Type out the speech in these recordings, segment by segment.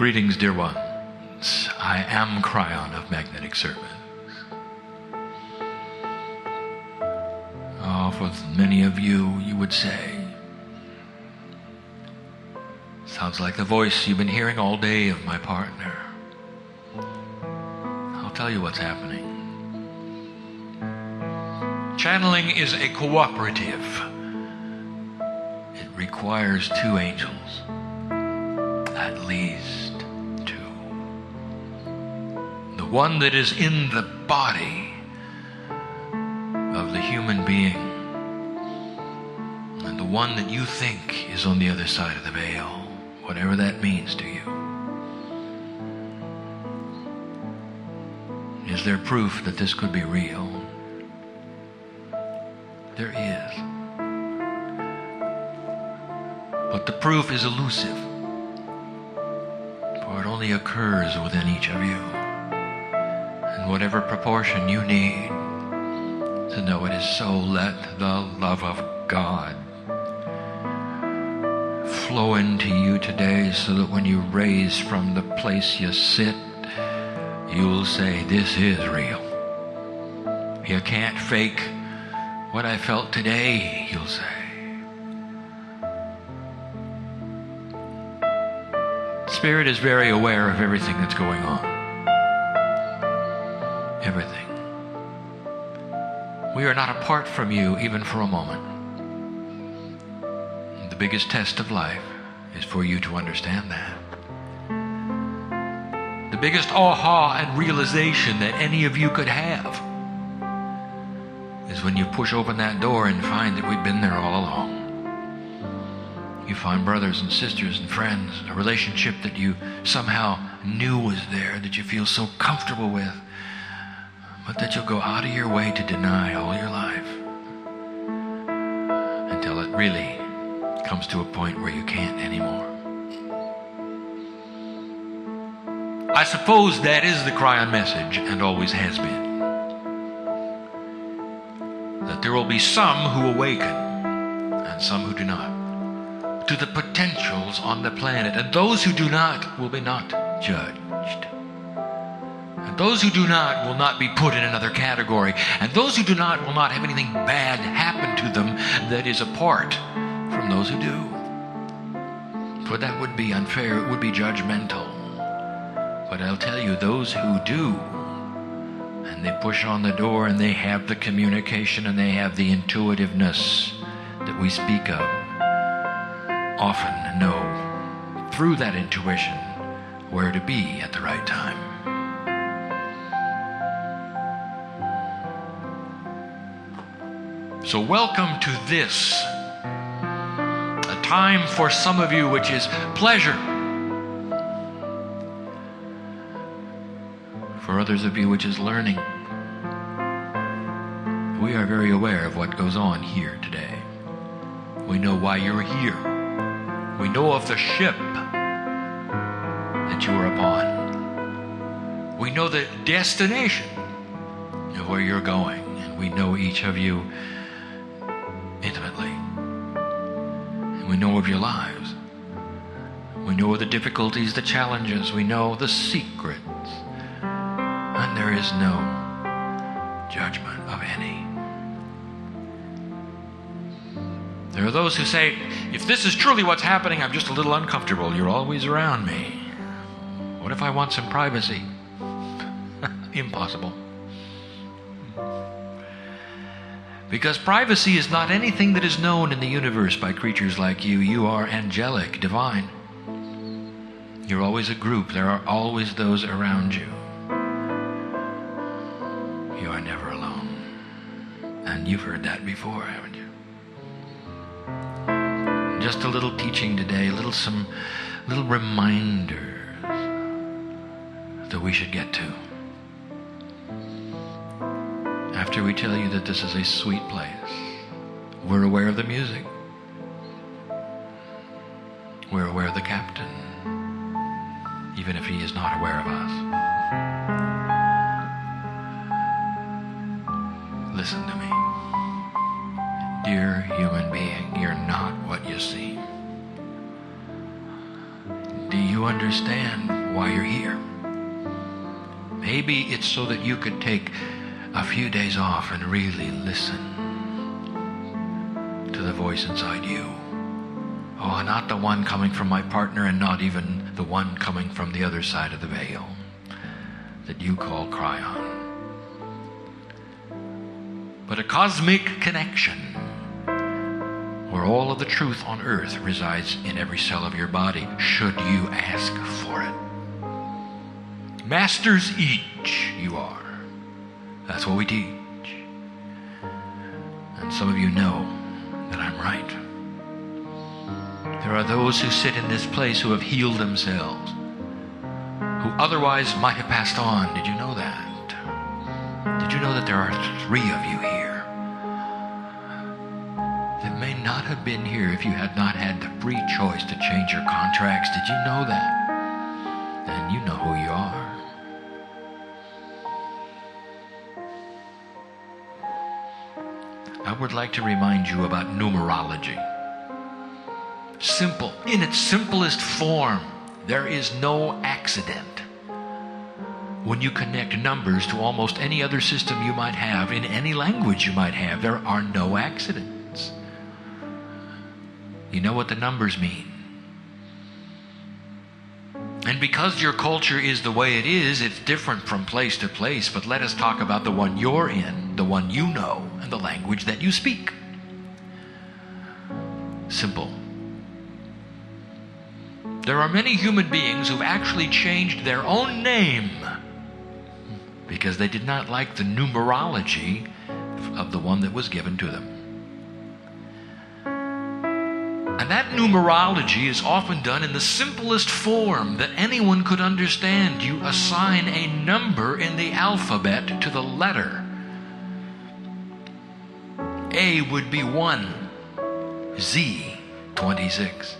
Greetings, dear ones. I am Kryon of Magnetic Service. Oh, for many of you, you would say, sounds like the voice you've been hearing all day of my partner. I'll tell you what's happening. Channeling is a cooperative. It requires two angels, at least two. The one that is in the body of the human being, and the one that you think is on the other side of the veil, whatever that means to you. Is there proof that this could be real? There is. But the proof is elusive, for it only occurs within each of you, in whatever proportion you need to know it is so. Let the love of God flow into you today, so that when you raise from the place you sit, you'll say, this is real. You can't fake what I felt today, you'll say. Spirit is very aware of everything that's going on. Everything. We are not apart from you even for a moment. The biggest test of life is for you to understand that. The biggest aha and realization that any of you could have is when you push open that door and find that we've been there all along. You find brothers and sisters and friends, a relationship that you somehow knew was there, that you feel so comfortable with, but that you'll go out of your way to deny all your life until it really comes to a point where you can't anymore. I suppose that is the Kryon message, and always has been. That there will be some who awaken and some who do not to the potentials on the planet, and those who do not will be not judged, and those who do not will not be put in another category, and those who do not will not have anything bad happen to them that is apart from those who do, for that would be unfair, it would be judgmental. But I'll tell you, those who do, and they push on the door, and they have the communication, and they have the intuitiveness that we speak of, often know through that intuition where to be at the right time. So welcome to this, a time for some of you which is pleasure, for others of you which is learning. We are very aware of what goes on here today. We know why you're here. We know of the ship that you are upon. We know the destination of where you're going, and we know each of you intimately. And we know of your lives. We know of the difficulties, the challenges. We know the secrets. And there is no judgment of any. There are those who say, if this is truly what's happening, I'm just a little uncomfortable. You're always around me. What if I want some privacy? Impossible. Because privacy is not anything that is known in the universe by creatures like you. You are angelic, divine. You're always a group. There are always those around you. You are never alone. And you've heard that before, haven't you? Just a little teaching today, some little reminders that we should get to. After we tell you that this is a sweet place, we're aware of the music. We're aware of the captain, even if he is not aware of us. Listen to me. Dear human being, you're not what you seem. Do you understand? understand why you're here. Maybe it's so that you could take a few days off and really listen to the voice inside you. Oh, not the one coming from my partner, and not even the one coming from the other side of the veil that you call Kryon. But a cosmic connection where all of the truth on earth resides in every cell of your body, should you ask for it. Masters each you are. That's what we teach. And some of you know that I'm right. There are those who sit in this place who have healed themselves, who otherwise might have passed on. Did you know that? Did you know that there are 3 of you here that may not have been here if you had not had the free choice to change your contracts? Did you know that? And you know who you are. I would like to remind you about numerology. Simple. In its simplest form, there is no accident. When you connect numbers to almost any other system you might have, in any language you might have, there are no accidents. You know what the numbers mean. And because your culture is the way it is, it's different from place to place. But let us talk about the one you're in, the one you know, and the language that you speak. Simple. There are many human beings who've actually changed their own name because they did not like the numerology of the one that was given to them. And that numerology is often done in the simplest form that anyone could understand. You assign a number in the alphabet to the letter. A would be 1, Z 26.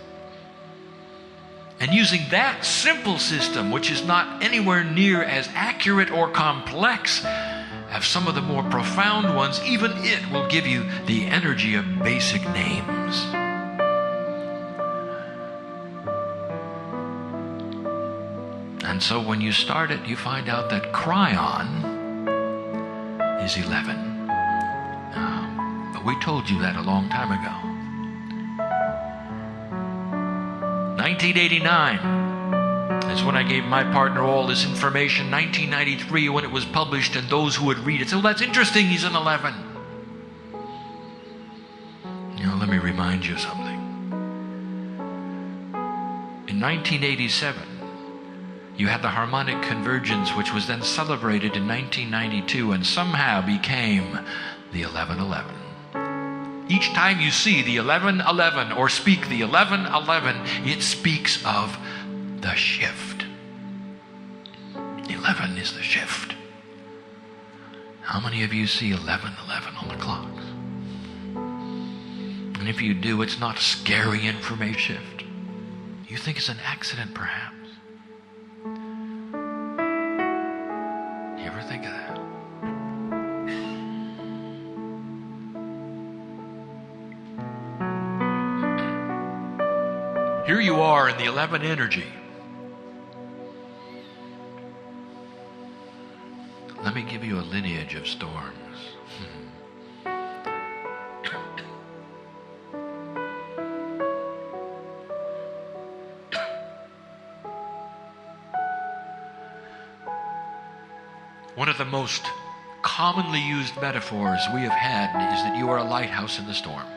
And using that simple system, which is not anywhere near as accurate or complex as some of the more profound ones, even it will give you the energy of basic names. And so when you start it, you find out that Kryon is 11. But we told you that a long time ago. 1989 is when I gave my partner all this information. 1993 when it was published, and those who would read it said, "Oh, that's interesting, he's an 11. You know, let me remind you something. In 1987, you had the harmonic convergence, which was then celebrated in 1992 and somehow became the 1111. Each time you see the 1111 or speak the 1111, it speaks of the shift. 11 is the shift. How many of you see 1111 on the clocks? And if you do, it's not scary information shift. You think it's an accident, perhaps. You ever think of that? Here you are in the 11 energy. Let me give you a lineage of storms. One of the most commonly used metaphors we have had is that you are a lighthouse in the storm.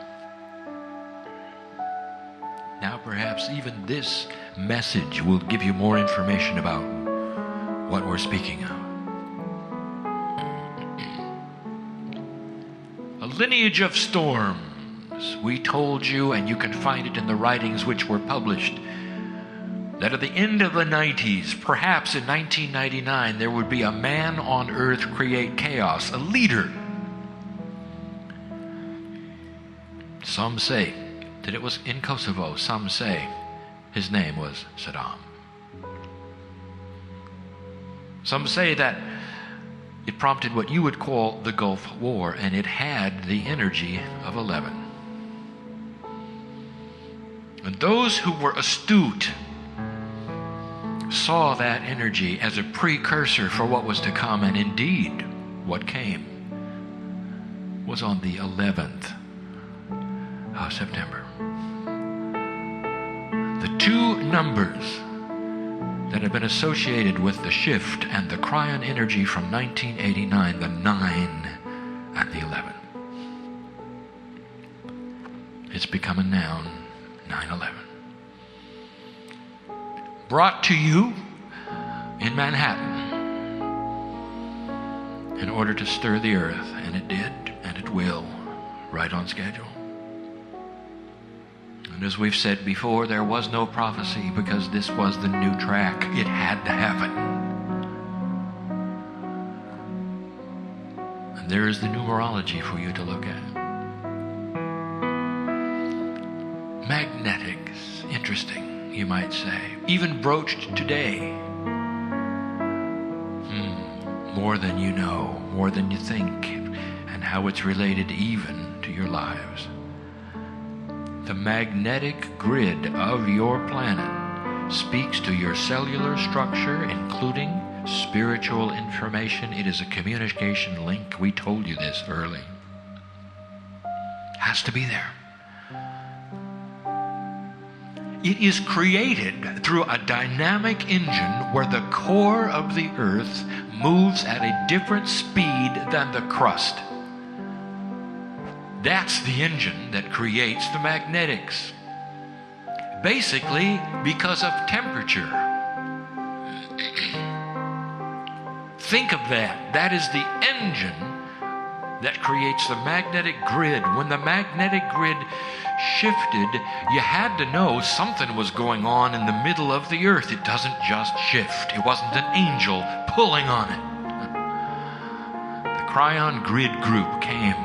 Now perhaps even this message will give you more information about what we're speaking of. A lineage of storms. We told you, and you can find it in the writings which were published, that at the end of the 90s, perhaps in 1999, there would be a man on earth create chaos, a leader. Some say that it was in Kosovo. Some say his name was Saddam. Some say that it prompted what you would call the Gulf War, and it had the energy of 11. And those who were astute saw that energy as a precursor for what was to come, and indeed, what came was on the 11th of September. The two numbers that have been associated with the shift and the Kryon energy from 1989, the 9 and the 11. It's become a noun, 9/11. Brought to you in Manhattan in order to stir the earth, and it did, and it will, right on schedule. And as we've said before, there was no prophecy because this was the new track. It had to happen. And there is the numerology for you to look at. Magnetics, interesting, you might say. Even broached today. More than you know, more than you think, and how it's related even to your lives. The magnetic grid of your planet speaks to your cellular structure, including spiritual information. It is a communication link. We told you this early. Has to be there. It is created through a dynamic engine where the core of the earth moves at a different speed than the crust. That's the engine that creates the magnetics. Basically, because of temperature. Think of that. That is the engine that creates the magnetic grid. When the magnetic grid shifted, you had to know something was going on in the middle of the earth. It doesn't just shift. It wasn't an angel pulling on it. The Kryon grid group came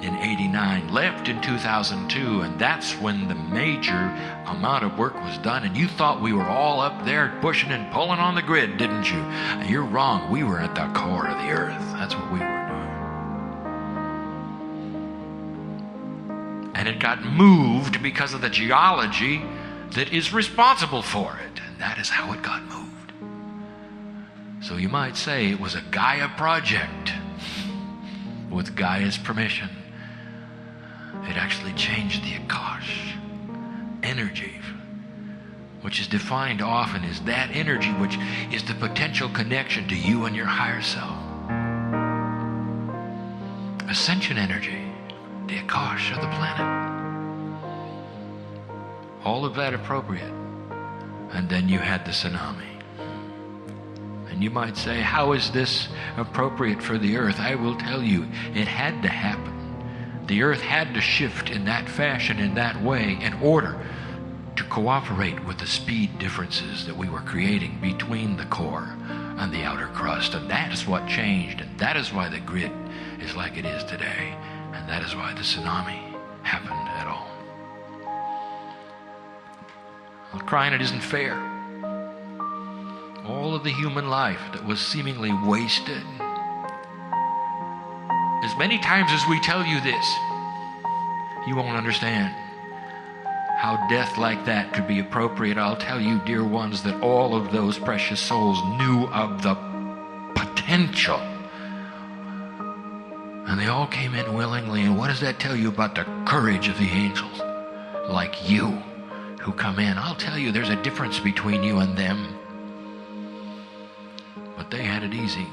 in 89, left in 2002, and that's when the major amount of work was done. And you thought we were all up there pushing and pulling on the grid, didn't you? And you're wrong. We were at the core of the earth. That's what we were doing. And it got moved because of the geology that is responsible for it. And that is how it got moved. So you might say it was a Gaia project with Gaia's permission. It actually changed the Akash energy, which is defined often as that energy which is the potential connection to you and your higher self. Ascension energy, the Akash of the planet. All of that appropriate. And then you had the tsunami. And you might say, how is this appropriate for the earth? I will tell you, it had to happen. The earth had to shift in that fashion, in that way, in order to cooperate with the speed differences that we were creating between the core and the outer crust. And that is what changed. And that is why the grid is like it is today. And that is why the tsunami happened at all. Well, Kryon, it isn't fair. All of the human life that was seemingly wasted. As many times as we tell you this, you won't understand how death like that could be appropriate. I'll tell you, dear ones, that all of those precious souls knew of the potential. And they all came in willingly. And what does that tell you about the courage of the angels? Like you, who come in. I'll tell you, there's a difference between you and them. But they had it easy.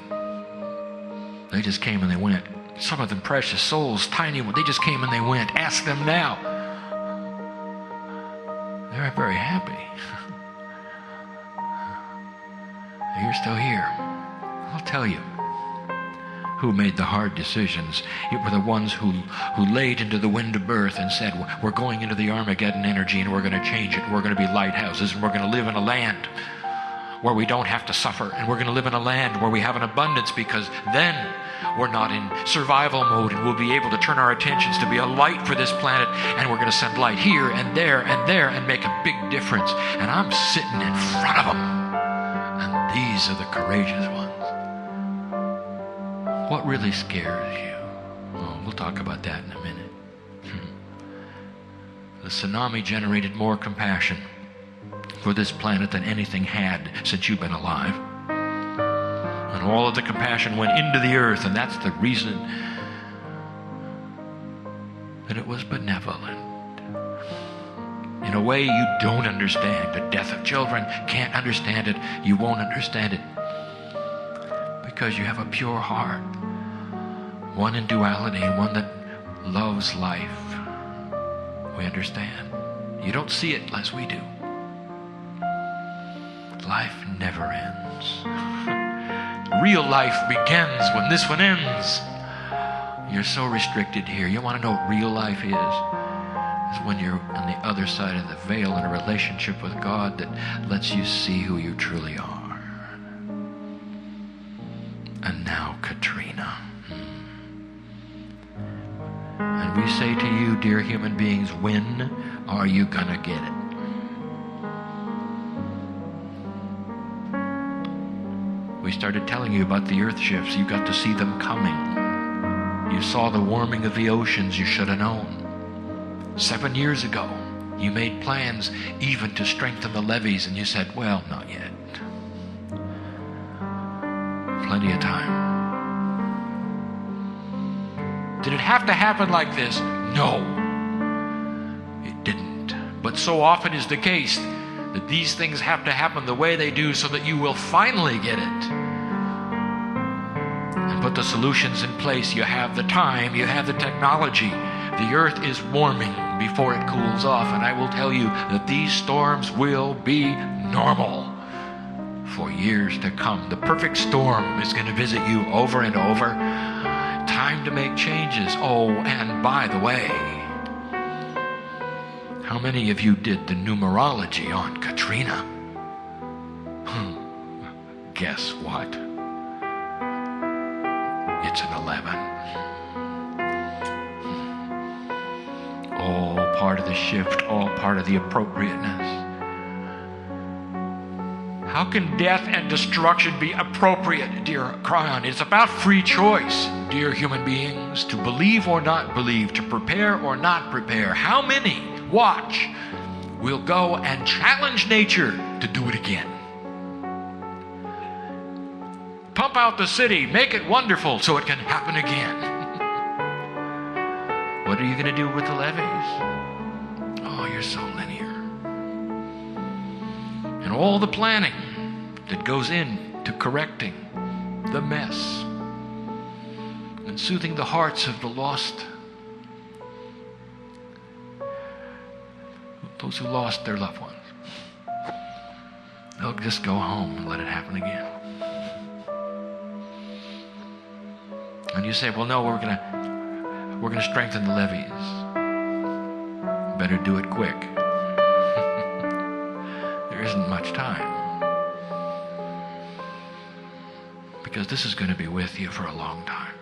They just came and they went. Some of them precious souls, tiny, they just came and they went. Ask them now. They're very happy. You're still here. I'll tell you who made the hard decisions. It were the ones who laid into the wind of birth and said, we're going into the Armageddon energy and we're going to change it. We're going to be lighthouses and we're going to live in a land where we don't have to suffer, and we're going to live in a land where we have an abundance, because then we're not in survival mode and we'll be able to turn our attentions to be a light for this planet, and we're going to send light here and there and make a big difference. And I'm sitting in front of them, and these are the courageous ones. What really scares you? Well, we'll talk about that in a minute. The tsunami generated more compassion for this planet than anything had since you've been alive. And all of the compassion went into the earth, and that's the reason that it was benevolent. In a way you don't understand. The death of children, can't understand it. You won't understand it. Because you have a pure heart. One in duality, one that loves life. We understand. You don't see it unless we do. Life never ends. Real life begins when this one ends. You're so restricted here. You want to know what real life is? It's when you're on the other side of the veil in a relationship with God that lets you see who you truly are. And now, Katrina. And we say to you, dear human beings, when are you gonna get it? We started telling you about the earth shifts. You got to see them coming. You saw the warming of the oceans. You should have known. 7 years ago, you made plans even to strengthen the levees, and you said, well, not yet. Plenty of time. Did it have to happen like this? No, it didn't. But so often is the case that these things have to happen the way they do so that you will finally get it. And put the solutions in place. You have the time, you have the technology. The earth is warming before it cools off, and I will tell you that these storms will be normal for years to come. The perfect storm is going to visit you over and over. Time to make changes. Oh, and by the way, how many of you did the numerology on Katrina? Guess what? It's an 11. All part of the shift, all part of the appropriateness. How can death and destruction be appropriate, dear Kryon? It's about free choice, dear human beings, to believe or not believe, to prepare or not prepare. How many, watch, will go and challenge nature to do it again? Pump out the city, make it wonderful so it can happen again. What are you going to do with the levees? Oh, you're so linear. And all the planning that goes into correcting the mess and soothing the hearts of the lost, those who lost their loved ones. They'll just go home and let it happen again. And you say, well, no, we're gonna strengthen the levees. Better do it quick. There isn't much time. Because this is going to be with you for a long time.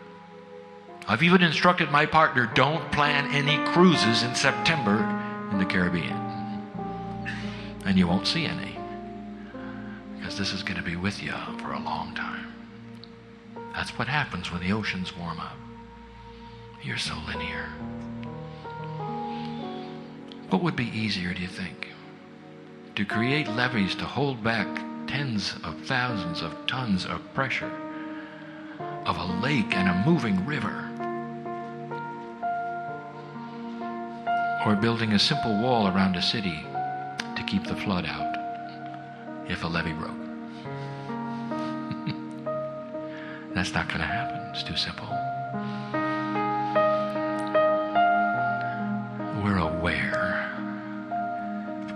I've even instructed my partner, don't plan any cruises in September in the Caribbean. And you won't see any. Because this is going to be with you for a long time. That's what happens when the oceans warm up. You're so linear. What would be easier, do you think? To create levees to hold back tens of thousands of tons of pressure of a lake and a moving river, or building a simple wall around a city to keep the flood out if a levee broke? That's not going to happen. It's too simple. We're aware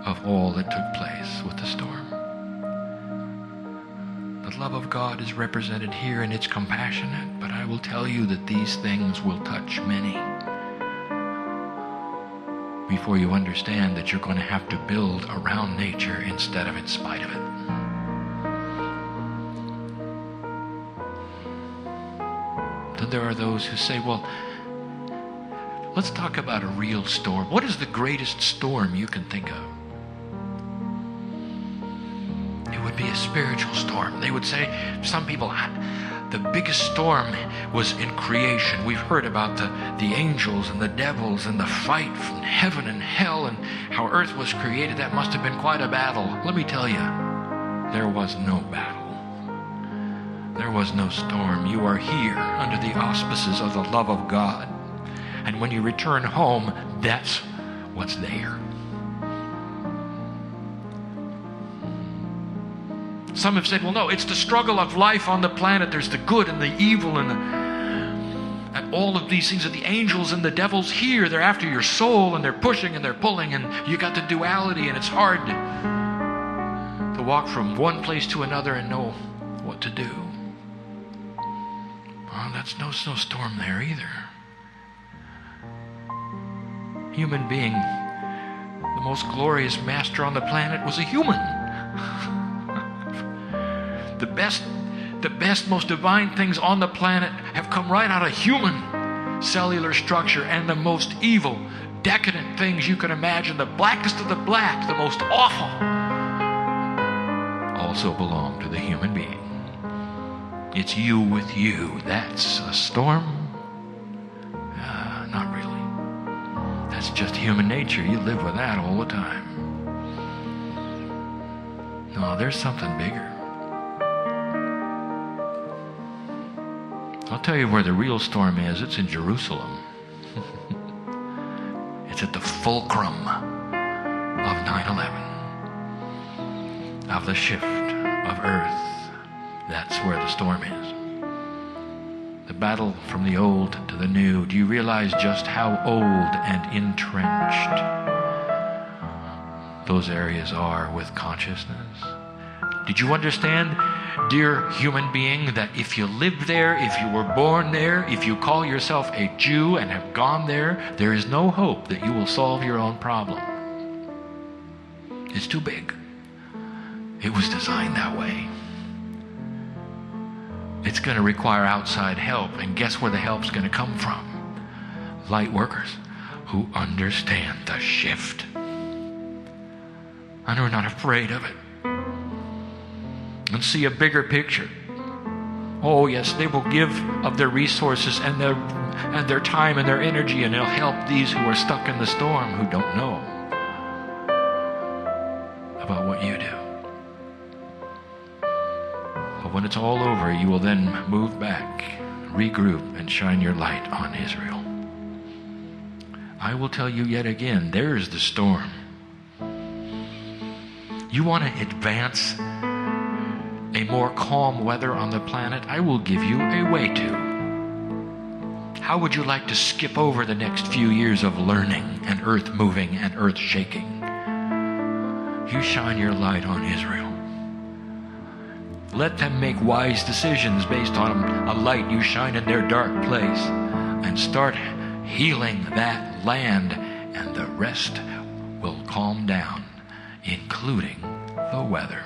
of all that took place with the storm. The love of God is represented here, and it's compassionate, but I will tell you that these things will touch many before you understand that you're going to have to build around nature instead of in spite of it. Then there are those who say, well, let's talk about a real storm. What is the greatest storm you can think of? It would be a spiritual storm. They would say, some people, The biggest storm was in creation. We've heard about the angels and the devils and the fight from heaven and hell and how earth was created. That must have been quite a battle. Let me tell you, there was no battle. There was no storm. You are here under the auspices of the love of God. And when you return home, that's what's there. Some have said, well, no, it's the struggle of life on the planet. There's the good and the evil and all of these things. And the angels and the devils here, they're after your soul and they're pushing and they're pulling, and you got the duality, and it's hard to walk from one place to another and know what to do. Well, that's no storm there either. Human being, the most glorious master on the planet, was a human. The best, most divine things on the planet have come right out of human cellular structure, and the most evil, decadent things you can imagine, the blackest of the black, the most awful, also belong to the human being. It's you with you. That's a storm? Not really. That's just human nature. You live with that all the time. No, there's something bigger. I'll tell you where the real storm is. It's in Jerusalem. It's at the fulcrum of 9/11, of the shift of earth. That's where the storm is. The battle from the old to the new. Do you realize just how old and entrenched those areas are with consciousness? Did you understand, dear human being, that if you live there, if you were born there, if you call yourself a Jew and have gone there, there is no hope that you will solve your own problem. It's too big. It was designed that way. It's going to require outside help, and guess where the help's going to come from? Light workers who understand the shift and are not afraid of it and see a bigger picture. Oh yes, they will give of their resources and their time and their energy, and they'll help these who are stuck in the storm, who don't know about what you do. But when it's all over, you will then move back, regroup, and shine your light on Israel. I will tell you yet again, there's the storm. You want to advance a more calm weather on the planet? I will give you a way to. How would you like to skip over the next few years of learning and earth moving and earth shaking? You shine your light on Israel. Let them make wise decisions based on a light you shine in their dark place, and start healing that land, and the rest will calm down, including the weather.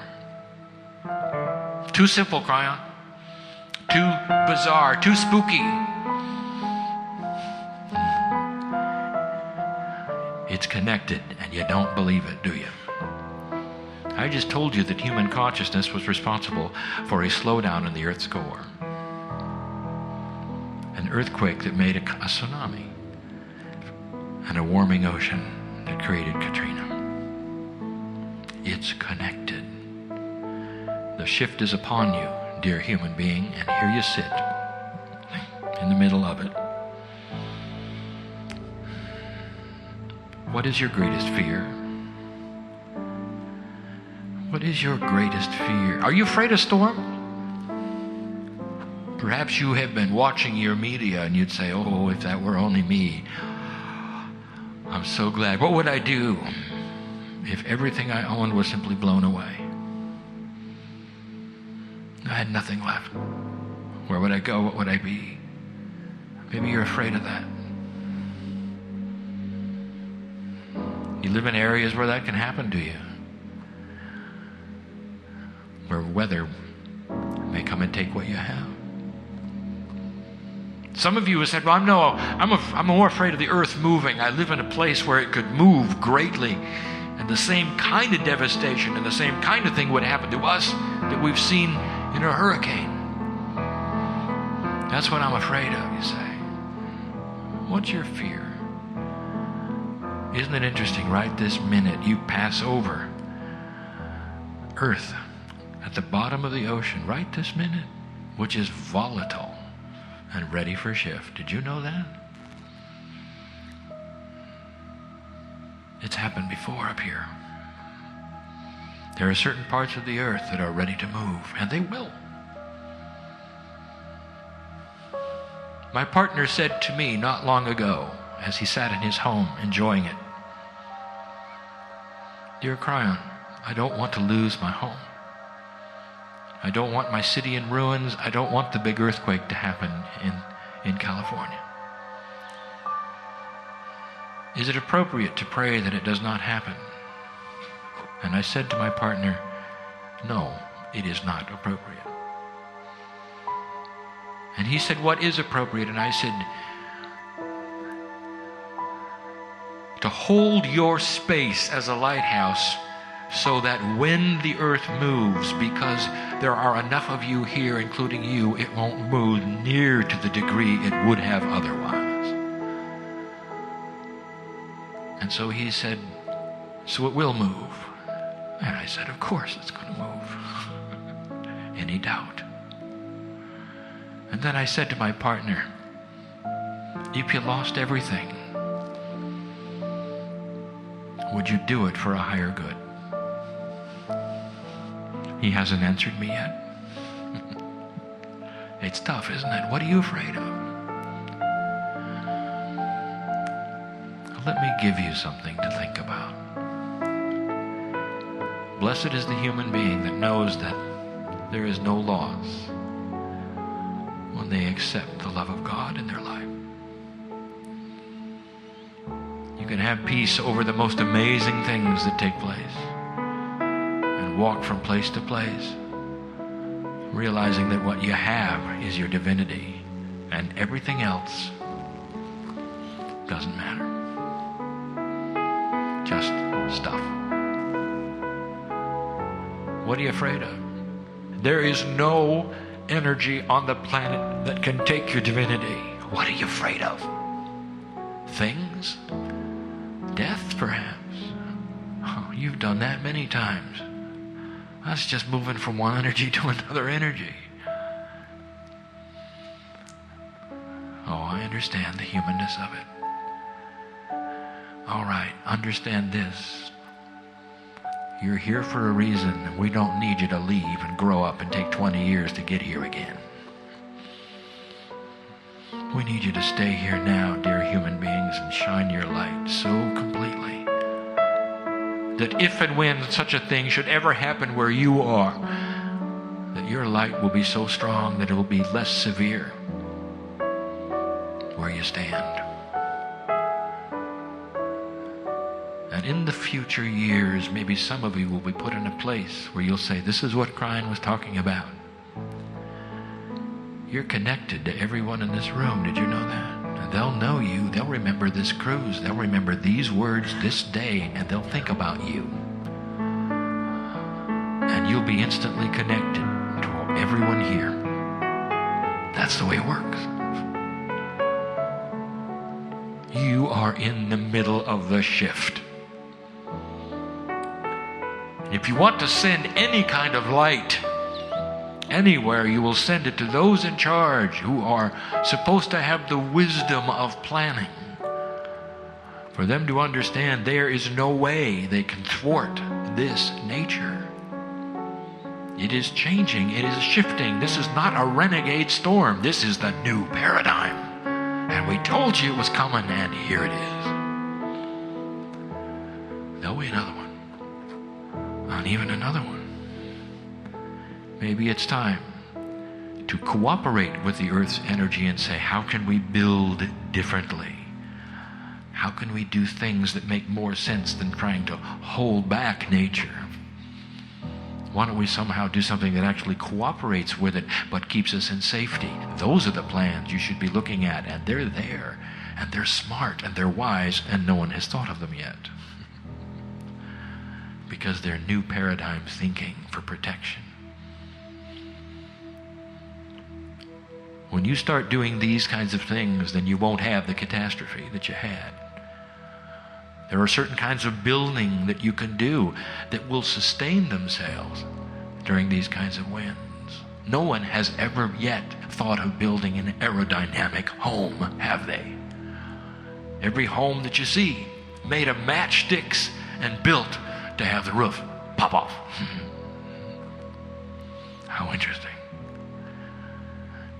Too simple, Kryon. Too bizarre, too spooky. It's connected, and you don't believe it, do you? I just told you that human consciousness was responsible for a slowdown in the Earth's core. An earthquake that made a tsunami, and a warming ocean that created Katrina. It's connected. The shift is upon you, dear human being, and here you sit in the middle of it. What is your greatest fear? What is your greatest fear? Are you afraid of storm? Perhaps you have been watching your media and you'd say, oh, if that were only me. I'm so glad. What would I do if everything I owned was simply blown away? I had nothing left. Where would I go? What would I be? Maybe you're afraid of that. You live in areas where that can happen to you, where weather may come and take what you have. Some of you have said, well, I'm more afraid of the earth moving. I live in a place where it could move greatly, and the same kind of devastation and the same kind of thing would happen to us that we've seen in a hurricane. That's what I'm afraid of, you say. What's your fear? Isn't it interesting, right this minute you pass over Earth at the bottom of the ocean, right this minute, which is volatile and ready for shift. Did you know that? It's happened before up here. There are certain parts of the earth that are ready to move, and they will. My partner said to me not long ago, as he sat in his home enjoying it, "Dear Kryon, I don't want to lose my home. I don't want my city in ruins. I don't want the big earthquake to happen in California. Is it appropriate to pray that it does not happen?" And I said to my partner, "No, it is not appropriate." And he said, "What is appropriate?" And I said, "To hold your space as a lighthouse so that when the earth moves, because there are enough of you here, including you, it won't move near to the degree it would have otherwise." And so he said, "So it will move." And I said, "Of course it's going to move." Any doubt? And then I said to my partner, "If you lost everything, would you do it for a higher good?" He hasn't answered me yet. It's tough, isn't it? What are you afraid of? Let me give you something to think about. Blessed is the human being that knows that there is no loss when they accept the love of God in their life. You can have peace over the most amazing things that take place and walk from place to place, realizing that what you have is your divinity and everything else doesn't matter. Just stuff. What are you afraid of? There is no energy on the planet that can take your divinity. What are you afraid of? Things? Death, perhaps? Oh, you've done that many times. That's just moving from one energy to another energy. Oh, I understand the humanness of it. All right, understand this. You're here for a reason, and we don't need you to leave and grow up and take 20 years to get here again. We need you to stay here now, dear human beings, and shine your light so completely that if and when such a thing should ever happen where you are, that your light will be so strong that it will be less severe where you stand. And in the future years, maybe some of you will be put in a place where you'll say, "This is what Kryon was talking about." You're connected to everyone in this room. Did you know that? And they'll know you. They'll remember this cruise. They'll remember these words this day, and they'll think about you. And you'll be instantly connected to everyone here. That's the way it works. You are in the middle of the shift. If you want to send any kind of light anywhere, you will send it to those in charge who are supposed to have the wisdom of planning. For them to understand there is no way they can thwart this nature. It is changing. It is shifting. This is not a renegade storm. This is the new paradigm. And we told you it was coming, and here it is. There'll be another one. And even another one. Maybe it's time to cooperate with the Earth's energy and say, how can we build differently? How can we do things that make more sense than trying to hold back nature? Why don't we somehow do something that actually cooperates with it but keeps us in safety? Those are the plans you should be looking at, and they're there, and they're smart, and they're wise, and no one has thought of them yet. Because they're new paradigm thinking for protection. When you start doing these kinds of things, then you won't have the catastrophe that you had. There are certain kinds of building that you can do that will sustain themselves during these kinds of winds. No one has ever yet thought of building an aerodynamic home, have they? Every home that you see made of matchsticks and built to have the roof pop off. How interesting.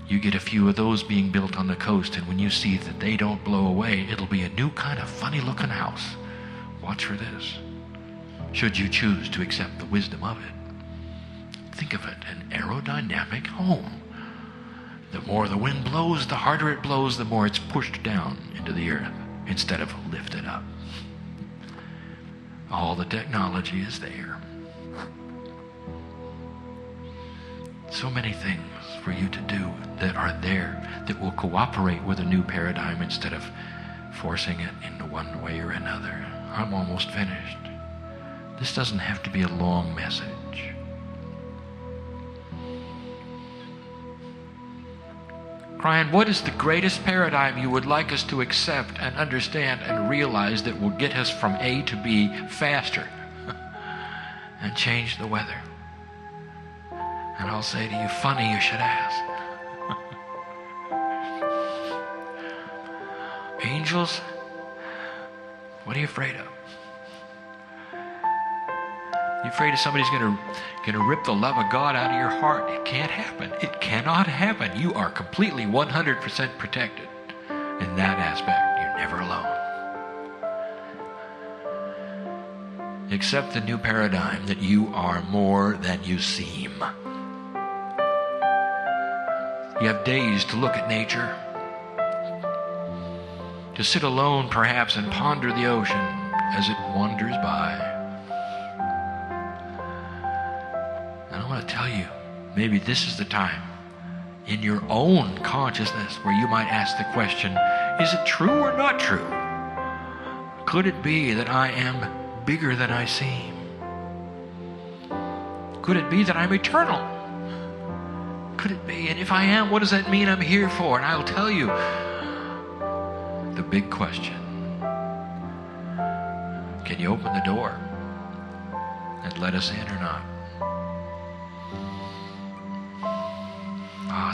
You get a few of those being built on the coast, and when you see that they don't blow away, it'll be a new kind of funny-looking house. Watch for this. Should you choose to accept the wisdom of it. Think of it, an aerodynamic home. The more the wind blows, the harder it blows, the more it's pushed down into the earth instead of lifted up. All the technology is there. So many things for you to do that are there that will cooperate with a new paradigm instead of forcing it into one way or another. I'm almost finished. This doesn't have to be a long message. Kryon, what is the greatest paradigm you would like us to accept and understand and realize that will get us from A to B faster and change the weather? And I'll say to you, funny you should ask. Angels, what are you afraid of? You afraid of somebody's going to rip the love of God out of your heart? It can't happen. It cannot happen. You are completely 100% protected in that aspect. You're never alone. Accept the new paradigm that you are more than you seem. You have days to look at nature, to sit alone perhaps and ponder the ocean as it wanders by. And I want to tell you, maybe this is the time in your own consciousness where you might ask the question, is it true or not true? Could it be that I am bigger than I seem? Could it be that I'm eternal? Could it be? And if I am, what does that mean I'm here for? And I'll tell you the big question. Can you open the door and let us in or not?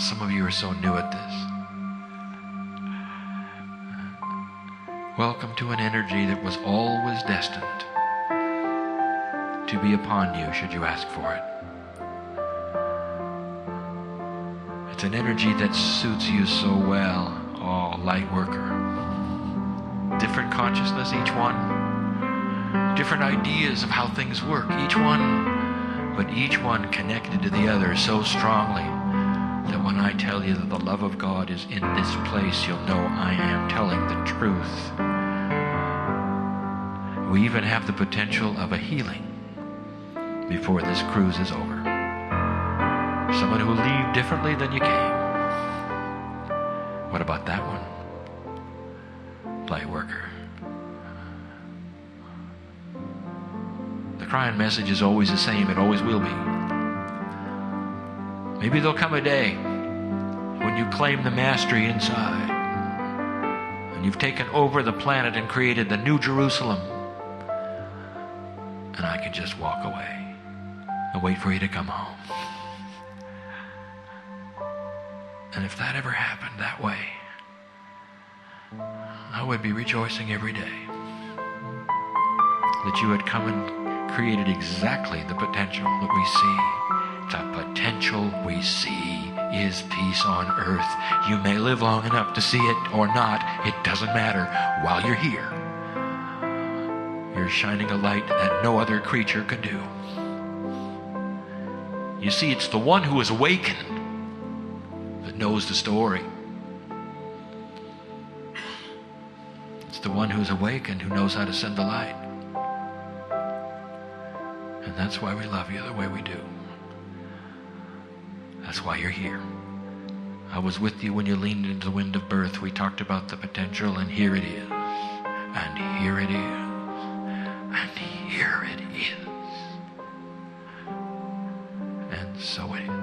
Some of you are so new at this. Welcome to an energy that was always destined to be upon you should you ask for it. It's an energy that suits you so well. Oh, light worker. Different consciousness, each one. Different ideas of how things work, each one. But each one connected to the other so strongly that when I tell you that the love of God is in this place, you'll know I am telling the truth. We even have the potential of a healing before this cruise is over. Someone who will leave differently than you came. What about that one? Light worker. The Kryon message is always the same. It always will be. Maybe there'll come a day when you claim the mastery inside and you've taken over the planet and created the New Jerusalem, and I can just walk away and wait for you to come home. And if that ever happened that way, I would be rejoicing every day that you had come and created exactly the potential that we see. The potential we see is peace on earth. You may live long enough to see it or not. It doesn't matter. While you're here, you're shining a light that no other creature could do. You see, it's the one who is awakened that knows the story. It's the one who's awakened who knows how to send the light. And that's why we love you the way we do. That's why you're here. I was with you when you leaned into the wind of birth. We talked about the potential, and here it is. And here it is. And here it is. And so it is.